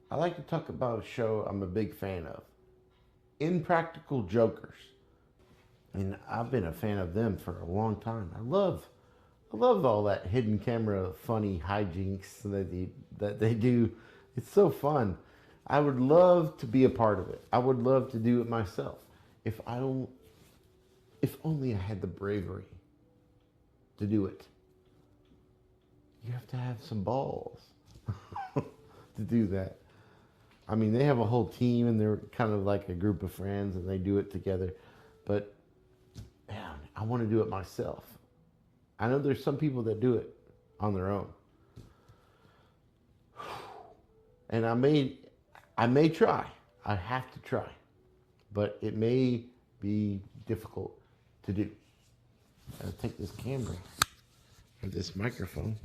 I like to talk about a show I'm a big fan of. Impractical Jokers. And I've been a fan of them for a long time. I love all that hidden camera funny hijinks that they do. It's so fun. I would love to be a part of it. I would love to do it myself. If only I had the bravery to do it. You have to have some balls to do that. I mean, they have a whole team and they're kind of like a group of friends and they do it together. But man, I want to do it myself. I know there's some people that do it on their own. And I may try. I have to try. But it may be difficult to do. I'll take this camera or this microphone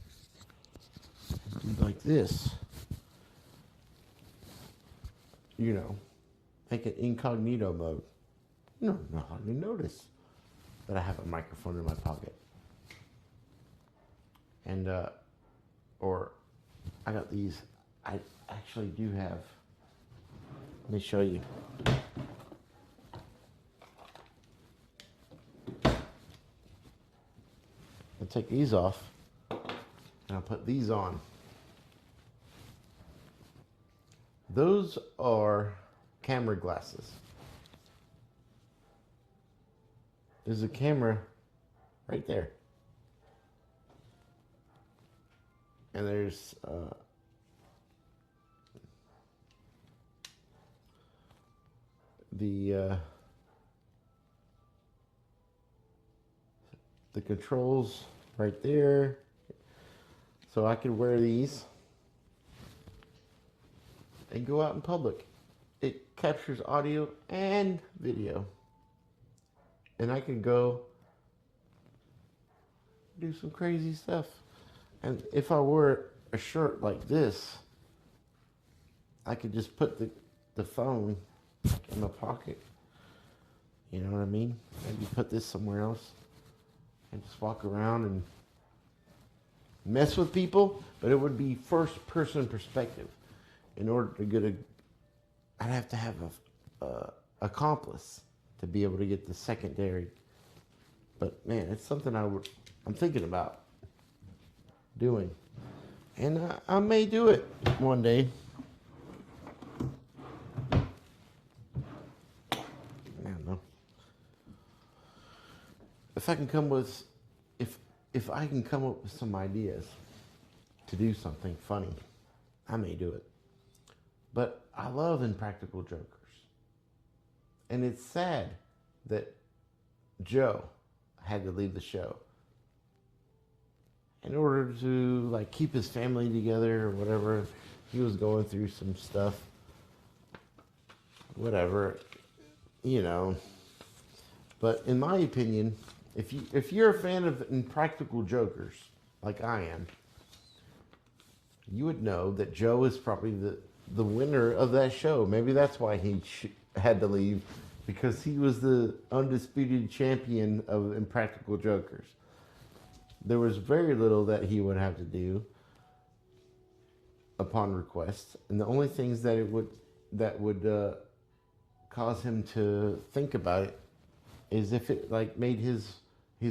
and do like this. You know, make it incognito mode. No, hardly notice that I have a microphone in my pocket. And, or I got these, I actually do have, let me show you. I'll take these off and I'll put these on. Those are camera glasses. There's a camera right there. And there's the controls right there. So I could wear these and go out in public. It captures audio and video. And I can go do some crazy stuff. And if I wore a shirt like this, I could just put the phone in my pocket. You know what I mean? Maybe put this somewhere else and just walk around and mess with people, but it would be first person perspective. In order to get I'd have to have a accomplice to be able to get the secondary. But man, it's something I'm thinking about doing. And I may do it one day. I don't know. If I can come up with some ideas to do something funny, I may do it. But I love Impractical Jokers. And it's sad that Joe had to leave the show in order to like keep his family together or whatever. He was going through some stuff, whatever, you know. But in my opinion, if you're a fan of Impractical Jokers like I am, you would know that Joe is probably the winner of that show. Maybe that's why he had to leave, because he was the undisputed champion of Impractical Jokers. There was very little that he would have to do upon request, and the only things that would cause him to think about it is if it like made his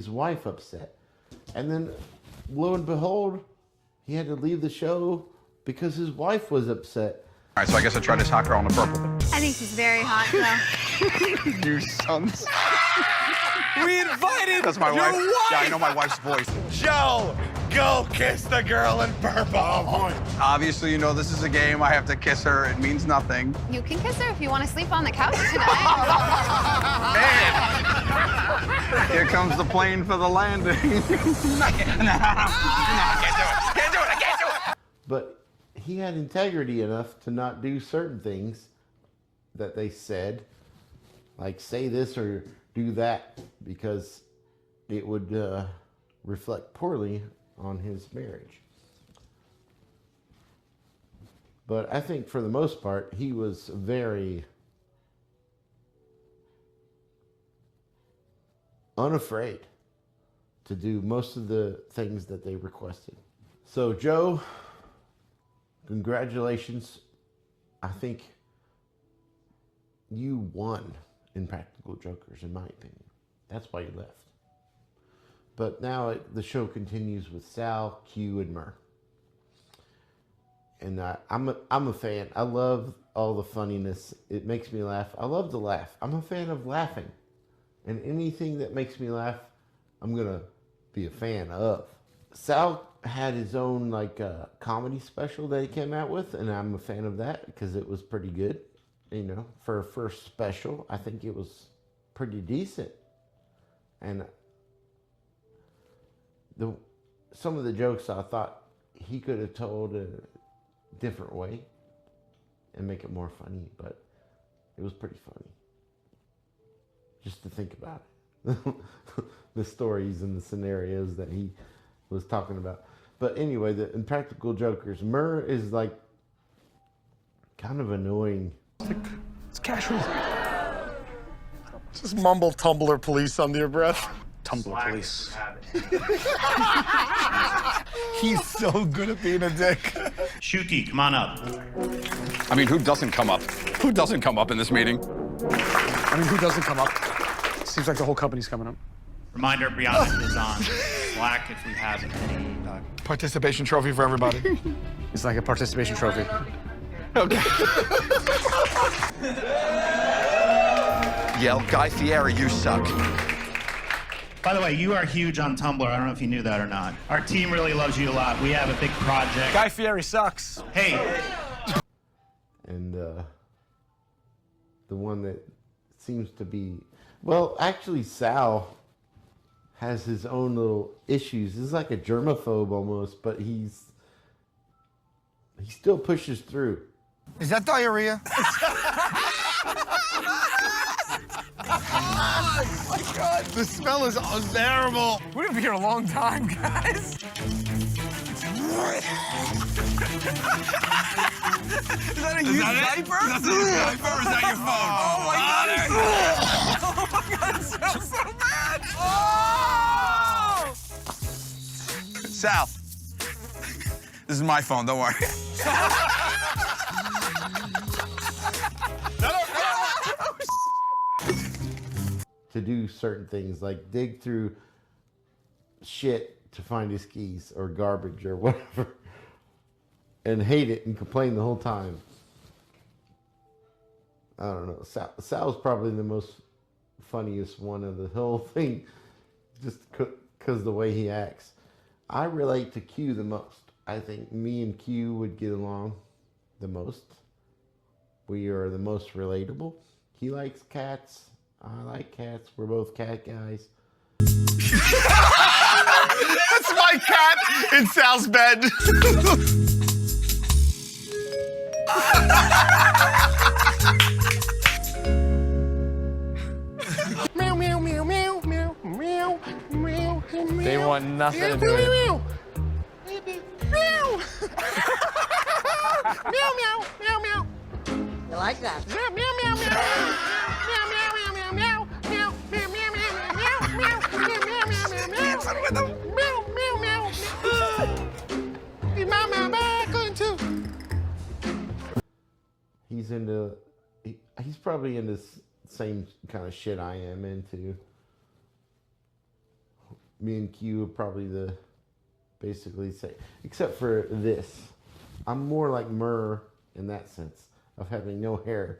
wife upset. And then lo and behold, he had to leave the show because his wife was upset. All right, so I guess I tried this hot girl in the purple. I think she's very hot, though. You sons. We invited That's my your wife. wife. Yeah, I know my wife's voice. Joe, go kiss the girl in purple. Obviously, you know this is a game. I have to kiss her. It means nothing. You can kiss her if you want to sleep on the couch tonight. Man! Here comes the plane for the landing. I can't do it. Can't do it. I can't do it. But he had integrity enough to not do certain things that they said, like say this or do that, because it would reflect poorly on his marriage. But I think for the most part, he was very unafraid to do most of the things that they requested. So Joe, congratulations I think you won in Practical Jokers, in my opinion. That's why you left. But now the show continues with Sal, Q, and Murr. And I'm a fan. I love all the funniness. It makes me laugh. I love to laugh. I'm a fan of laughing. And anything that makes me laugh, I'm going to be a fan of. Sal had his own comedy special that he came out with, and I'm a fan of that because it was pretty good. You know, for a first special, I think it was pretty decent. And some of the jokes I thought he could have told a different way and make it more funny, but it was pretty funny just to think about it. The stories and the scenarios that he was talking about. But anyway, the Impractical Jokers, Murr is like kind of annoying. It's casual. Just mumble Tumblr police under your breath. Tumblr police. He's so good at being a dick. Shuki, come on up. I mean, who doesn't come up? Who doesn't come up in this meeting? I mean, who doesn't come up? Seems like the whole company's coming up. Reminder, Brianna is on Slack if we have any. Participation trophy for everybody. It's like a participation trophy. Okay. Yell, Guy Fieri, you suck. By the way, you are huge on Tumblr. I don't know if you knew that or not. Our team really loves you a lot. We have a big project. Guy Fieri sucks. Hey. And the one that seems to be, well, actually Sal has his own little issues. He's like a germaphobe almost, but he still pushes through. Is that diarrhea? Oh my God, the smell is unbearable. We're gonna be here a long time, guys. Is that a used diaper? That's a used diaper or is that your phone? Oh my God. Oh my God, it smells so bad. Oh! Sal, this is my phone, don't worry. To do certain things like dig through shit to find his keys or garbage or whatever and hate it and complain the whole time. I don't know. Sal's probably the most funniest one of the whole thing just because the way he acts. I relate to Q the most. I think me and Q would get along the most. We are the most relatable. He likes cats. I like cats. We're both cat guys. That's my cat in Sal's bed. Meow, meow, meow, meow, meow, meow, meow, meow. They want nothing to do with it. Meow. Meow, meow, meow, meow. You like that? Meow, meow, meow, meow. Meow, meow, meow, meow, meow. Meow, meow, meow, meow, meow, meow, meow, meow, meow, meow. Meow, meow, meow. Is my bag going too? He's probably into same kind of shit I am into. Me and Q are probably basically say, except for this. I'm more like Murr in that sense of having no hair.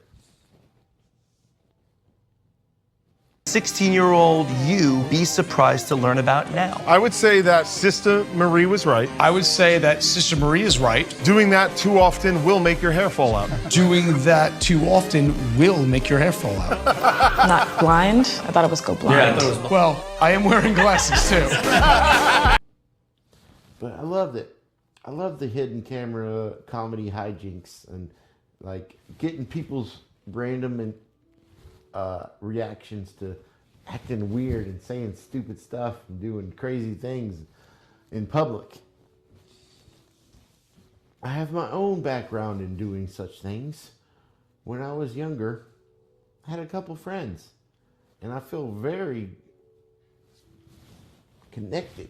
16-year-old you be surprised to learn about now? I would say that Sister Marie was right. I would say that Sister Marie is right. Doing that too often will make your hair fall out. Doing that too often will make your hair fall out. Not blind? I thought it was go blind. Yeah, I thought it was. Well, I am wearing glasses too. But I loved it. I love the hidden camera comedy hijinks and like getting people's random reactions to acting weird and saying stupid stuff and doing crazy things in public. I have my own background in doing such things. When I was younger, I had a couple friends, and I feel very connected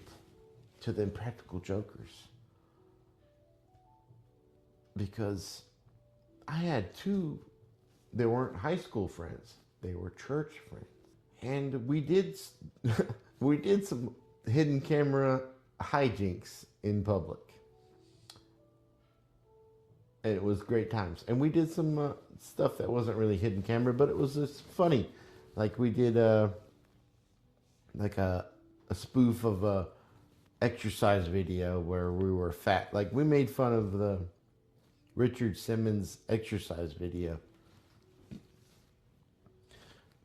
to the Impractical Jokers because I had two. They weren't high school friends. They were church friends. And we did we did some hidden camera hijinks in public. And it was great times. And we did some stuff that wasn't really hidden camera, but it was just funny. Like we did like a spoof of a exercise video where we were fat. Like we made fun of the Richard Simmons exercise video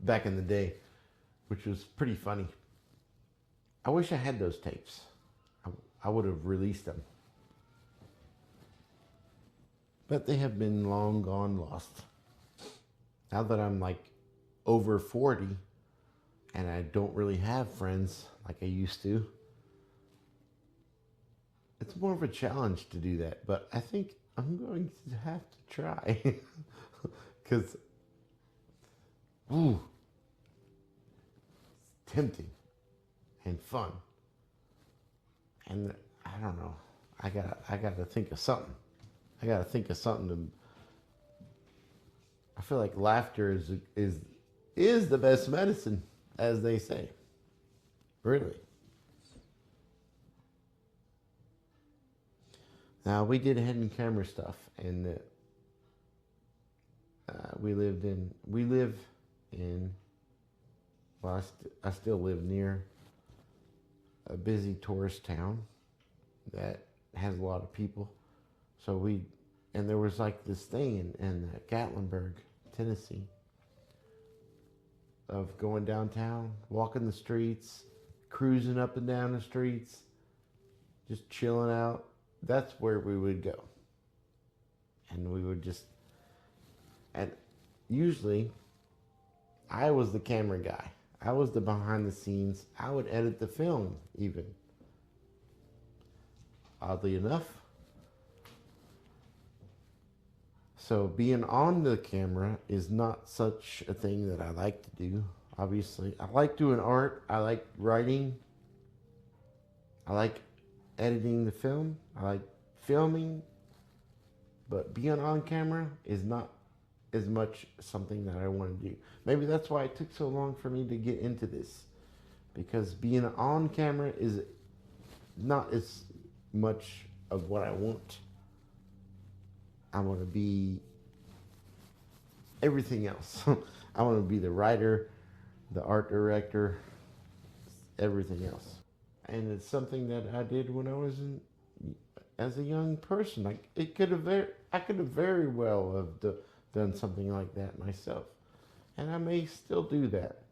back in the day, which was pretty funny. I wish I had those tapes. I would have released them. But they have been long gone lost. Now that I'm like over 40 and I don't really have friends like I used to, it's more of a challenge to do that. But I think I'm going to have to try. Because, ooh, it's tempting and fun. And I don't know. I gotta think of something. I gotta think of something to. I feel like laughter is the best medicine, as they say. Really. Now we did hidden camera stuff, and we live in. Well, I still live near a busy tourist town that has a lot of people. So and there was like this thing in Gatlinburg, Tennessee, of going downtown, walking the streets, cruising up and down the streets, just chilling out. That's where we would go. And we would just, and usually I was the camera guy. I was the behind the scenes. I would edit the film even. Oddly enough. So being on the camera is not such a thing that I like to do. Obviously, I like doing art. I like writing. I like editing the film. I like filming. But being on camera is not as much something that I want to do. Maybe that's why it took so long for me to get into this. Because being on camera is not as much of what I want. I want to be everything else. I want to be the writer, the art director, everything else. And it's something that I did when I was as a young person. Like I could have very well have done something like that myself, and I may still do that.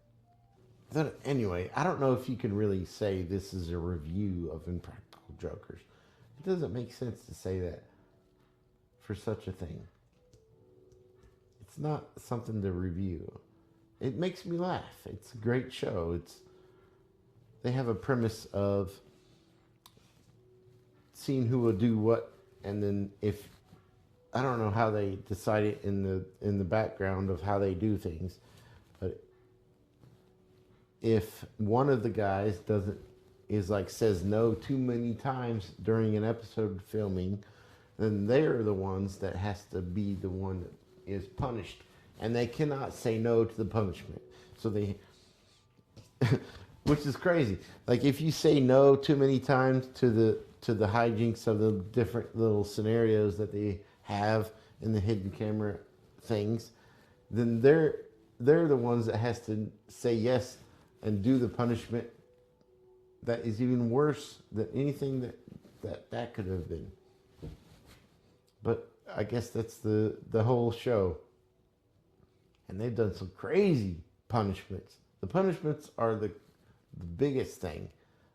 But anyway, I don't know if you can really say this is a review of Impractical Jokers. It doesn't make sense to say that for such a thing. It's not something to review. It makes me laugh. It's a great show. They have a premise of seeing who will do what, and then if I don't know how they decide it in the background of how they do things, but if one of the guys says no too many times during an episode of filming, then they're the ones that has to be the one that is punished, and they cannot say no to the punishment. So they, which is crazy. Like if you say no too many times to the hijinks of the different little scenarios that they have in the hidden camera things, then they're the ones that has to say yes and do the punishment that is even worse than anything that could have been. But I guess that's the whole show. And they've done some crazy punishments. The punishments are the biggest thing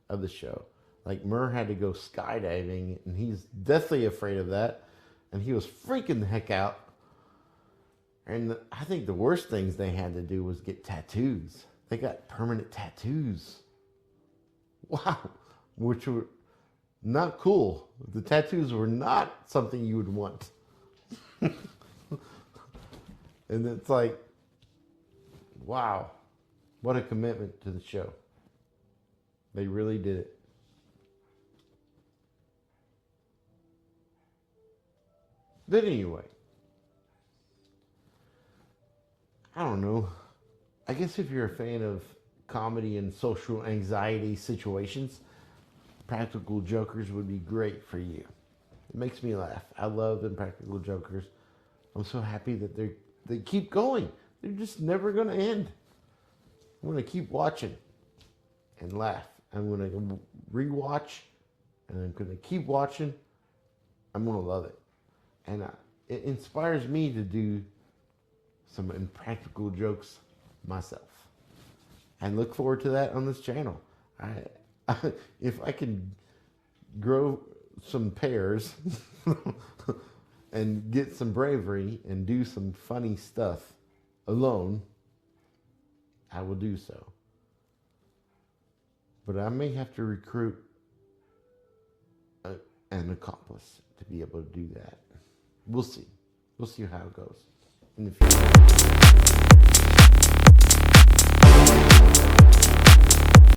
of the show. Like Murr had to go skydiving, and he's deathly afraid of that. And he was freaking the heck out. And I think the worst things they had to do was get tattoos. They got permanent tattoos. Wow. Which were not cool. The tattoos were not something you would want. And it's like, wow. What a commitment to the show. They really did it. But anyway, I don't know. I guess if you're a fan of comedy and social anxiety situations, Practical Jokers would be great for you. It makes me laugh. I love Impractical Jokers. I'm so happy that they keep going. They're just never going to end. I'm going to keep watching and laugh. I'm going to rewatch, and I'm going to keep watching. I'm going to love it. And it inspires me to do some impractical jokes myself. And look forward to that on this channel. If I can grow some pears and get some bravery and do some funny stuff alone, I will do so. But I may have to recruit an accomplice to be able to do that. We'll see. We'll see how it goes in the future.